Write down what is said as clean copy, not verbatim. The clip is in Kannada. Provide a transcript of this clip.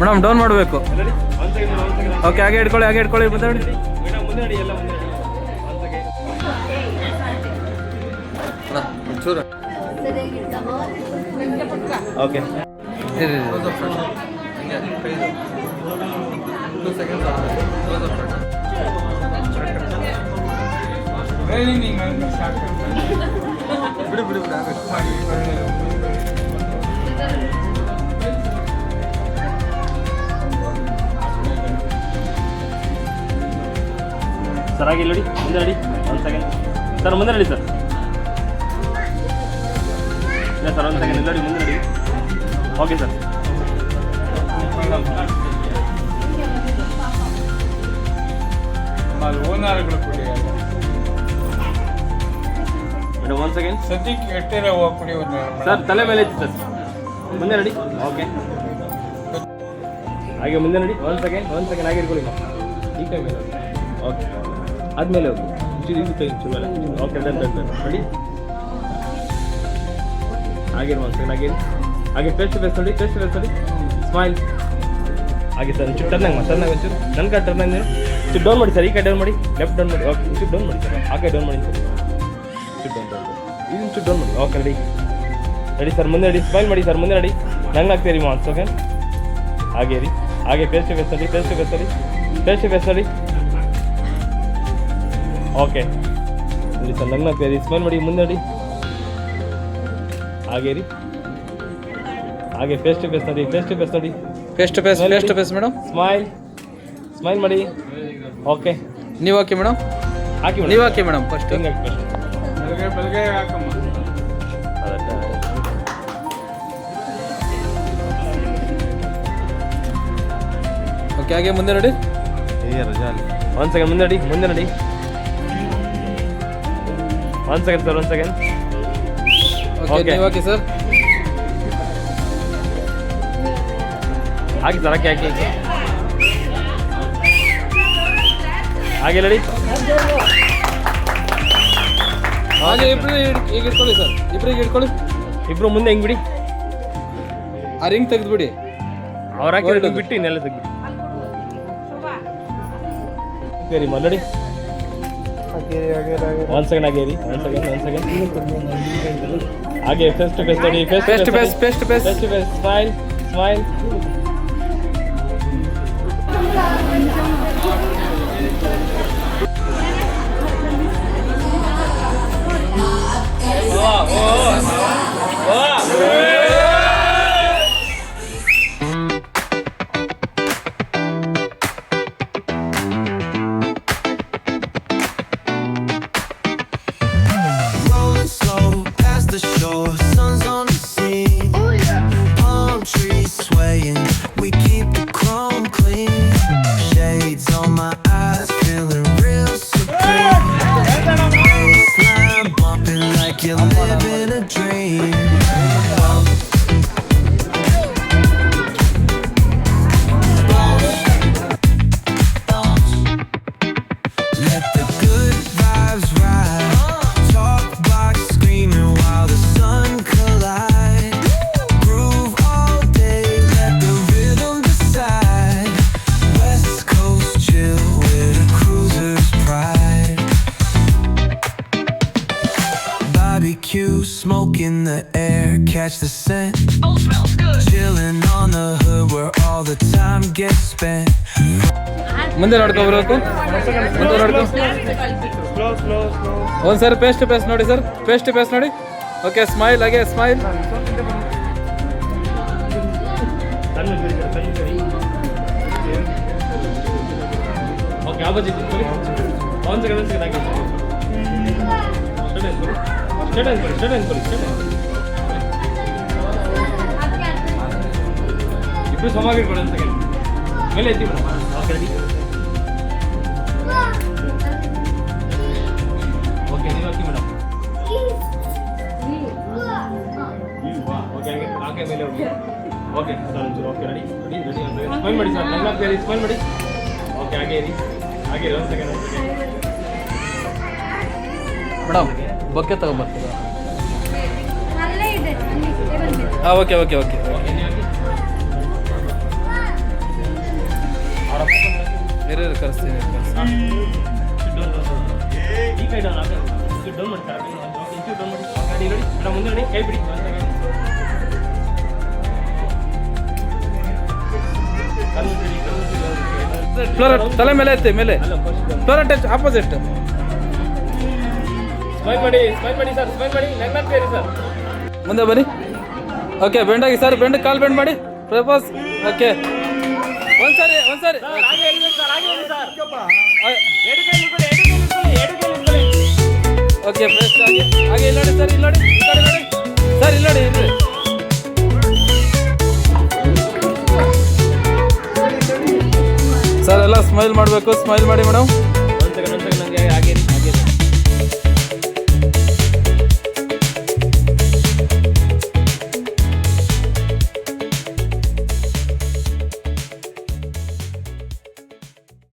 ಮೇಡಮ್ ಡೌನ್ ಮಾಡಬೇಕು. ಓಕೆ, ಹಾಗೆ ಇಟ್ಕೊಳ್ಳಿ ಮಾತಾಡಿ. ಓಕೆ, ಸರ್ ಹಾಗೆ ನೋಡಿ, ಮುಂದೆ ನೋಡಿ. 1 ಸೆಕೆಂಡ್ ಸರ್, ಮುಂದೆ ನೋಡಿ ಸರ್. ಇಲ್ಲ ಸರ್, 1 ಸೆಕೆಂಡ್ ನೋಡಿ, ಮುಂದೆ ನೋಡಿ. Okay sir. Madam 1 second sir, ತಲೆ ಮೇಲೆ ಇತ್ತು ಸರ್. ಮುಂದೆ ನೋಡಿ. ಓಕೆ, ಹಾಗೆ ಮುಂದೆ ನೋಡಿ. 1 ಸೆಕೆಂಡ್ ಹಾಗೆ ಇಟ್ಕೊಳ್ಳಿ. ಈ ಕೈ ಮೇಲೆ. ಓಕೆ, ಆದಮೇಲೆ ಹೋಗಿ ಇದು ಕೈ ಮೇಲೆ. ಓಕೆ, ಡನ್ ನೋಡಿ. ಹಾಗೆ 1 ಸೆಕೆಂಡ್ ಹಾಗೆ ಫೇಸ್ ಟು ಫೇಸ್ ನೋಡಿ. ಸ್ಮೈಲ್. ಹಾಗೆ ಸರ್, ಒಂಚೂರು ಟರ್ನಾಗಿ ಒಂಚೂರು ನನ್ನ ಕಡೆ ಟರ್ನಾಗಿ ಚೂರು ಡೌನ್ ಮಾಡಿ ಸರ್. ಈ ಕಡೆ ಡೌನ್ ಮಾಡಿ, ಲೆಫ್ಟ್ ಡೌನ್ ಮಾಡಿ. ಓಕೆ, ಚೂರು ಡೌನ್ ಮಾಡಿ ಸರ್. ಆ ಕಡೆ ಡೌನ್ ಮಾಡಿ ಸರ್. ಚೂರು ಡೌನ್ ಮಾಡಿ. Okay, ready sir. ಮುಂದೆ ರೆಡಿ. ಸ್ಮೈಲ್ ಮಾಡಿ ಸರ್. ಮುಂದೆ ರೆಡಿ. ನಂಗೆ ಆಗ್ತೀರಿ 1 ಸೆಕೆಂಡ್ ಹಾಗೆ ರೀ. ಹಾಗೆ ಫೇಸ್ ಟು ಫೇಸ್ ನೋಡಿ. ಓಕೆ, ನೋಡಿ ಸರ್. ನಂಗೆ ಆಗ್ತೀರಿ. ಸ್ಮೈಲ್ ಮಾಡಿ. ಮುಂದೆ ರೆಡಿ. ಹಾಗೆ ರೀ. ಹಾಗೆ ಫೇಸ್ ಟು ಫೇಸ್ ನೋಡಿ. ಮೇಡಮ್. ಸ್ಮೈಲ್ ಮಾಡಿ. ಓಕೆ, ನೀವು ಹಾಕಿ ಮೇಡಮ್. ನೀವು ಹಾಕಿ ಮೇಡಮ್. ಫಸ್ಟ್ ಓಕೆ, ಹಾಗೆ ಮುಂದೆ ನೋಡಿ. 1 ಸೆಕೆಂಡ್ ಮುಂದೆ ನೋಡಿ. 1 ಸೆಕೆಂಡ್ ಸರ್. 1 ಸೆಕೆಂಡ್. ಓಕೆ, ನೀವು ಹಾಕಿ ಸರ್. ಹಾಕಿ ಸರ್. ಹಾಕಿ ಹಾಗೆ ರೆಡಿ. ಹಾಗೆ ಇಬ್ಬರು ಈಗ ಇಟ್ಕೊಳ್ಳಿ ಸರ್. ಇಬ್ರು ಮುಂದೆ ಹಿಂಗೆ ಬಿಡಿ. ಆ ರಿಂಗ್ ತೆಗೆದ್ಬಿಡಿ. ಅವ್ರು ಹಾಕಿ ಬಿಟ್ಟು ಇನ್ನೆಲ್ಲ ತೆಗ್ಬಿಡಿ. ಸರಿ ಮಲ್ಲಡಿ. 1 ಸೆಕೆಂಡ್ ಹಾಗೆ ರೀ. 1 ಸೆಕೆಂಡ್ ಹಾಗೆ ಫೇಸ್ ಟು ಫೇಸ್ ನೋಡಿ. Face to face. Smile. Good vibes ride, talk box screaming while the sun collects. smoke in the air, catch the scent. Oh, smells good. Chilling on the hood where all the time gets spent. ಮುಂದೆ ನೋಡ್ಕೊ ಬರಬೇಕು, ಮುಂದೆ ನೋಡ್ಕೊ. Slow slow slow. ಒಂದ್ಸರಿ ಪೇಸ್ಟ್ ನೋಡಿ ಸರ್, ಪೇಸ್ಟ್ ನೋಡಿ. ಓಕೆ, ಸ್ಮೈಲ್, ಹಾಗೆ ಸ್ಮೈಲ್. ಕಣ್ಣು ಬಿಡಿ ಸರ್, ಕಣ್ಣು ಬಿಡಿ. ಓಕೆ, ಆಪೋಸಿಟ್ ಕೊಡಿ. ಒಂದು ಸೆಕೆಂಡ್ ಹಾಕಿ. ಸ್ಟೇಟ್ ಕೊಡಿ. ಇಬ್ರು ಸಮಾಗಿ ಕೊಡಿ. ಒಂದು ಸೆಕೆಂಡ್ ಮೇಲೆ ಎತ್ತಿ ಮೇಡಮ್. Okay, ready. ಓಕೆ, ನೀವು ಹಾಕಿ ಮೇಡಮ್. ಓಕೆ, ಹಾಗೆ ಮೇಲೆ ಹೋಗಿ. Okay sir, okay, ready. Smile ಮಾಡಿ ಸರ್, ಲೈನ್ ಆಗ್ತಾ ಇರಿ, ಸ್ಮೈಲ್ ಮಾಡಿ. ಓಕೆ, ಹಾಗೆ ಇರಿ. ಒಂದು ಸೆಕೆಂಡ್. Madam bouquet ತಗೊಂಬರ್ತೀರಾ? ಅಲ್ಲೇ ಇದೆ ಟೇಬಲ್ ಮೇಲೆ. ಹಾಂ, ಓಕೆ. ಓಕೆ, ನೀವು ಹಾಕಿ. ಇರು ಕಳಿಸ್ತೀನಿ. ಈ ಕೈ ಡೌನ್ ಆಗ ಡೌನ್ ಮಾಡಿ ಸರ್. ಓಕೆ, ಇಂಚು ಡೌನ್ ಮಾಡಿ. ಓಕೆ, ರೆಡಿ ನೋಡಿ ಮೇಡಮ್, ಮುಂದೆ ನೋಡಿ, ಕೈ ಬಿಡಿ. ಫ್ಲೋರ್ ತಲೆ ಮೇಲೆ ಎತ್ತಿ, ಮೇಲೆ ಅಲ್ಲ, first floor touch opposite. Smile ಮಾಡಿ ಸರ್, ಸ್ಮೈಲ್ ಮಾಡಿ. ಲೈನ್ ಆಗ್ತಾ ಇರಿ ಸರ್. ಮುಂದೆ ಬನ್ನಿ. ಓಕೆ, ಬೆಂಡಾಗಿ ಸರ್, ಕಾಲ್ ಬೆಂಡ್ ಮಾಡಿ. ಪ್ರಪೋಸ್. ಓಕೆ, ಒಂದ್ಸರಿ ಹಾಗೆ ಇರಿ ಸರ್, ಹಾಗೆ ಇರಿ ಸರ್. ಆ- ಎರಡು ಕೈ ಇಟ್ಕೊಳ್ಳಿ. ಓಕೆ, ಫ್ರೆಶ್ ಹಾಗೆ ಇಲ್ಲಿ ನೋಡಿ ಸರ್, ಇಲ್ಲಿ ನೋಡಿ, ಈ ಕಡೆ ನೋಡಿ ಸರ್, ಇಲ್ಲಿ ನೋಡಿ, ಇಲ್ಲಿ ಸರ್. ಎಲ್ಲ ಸ್ಮೈಲ್ ಮಾಡಬೇಕು, ಸ್ಮೈಲ್ ಮಾಡಿ ಮೇಡಮ್.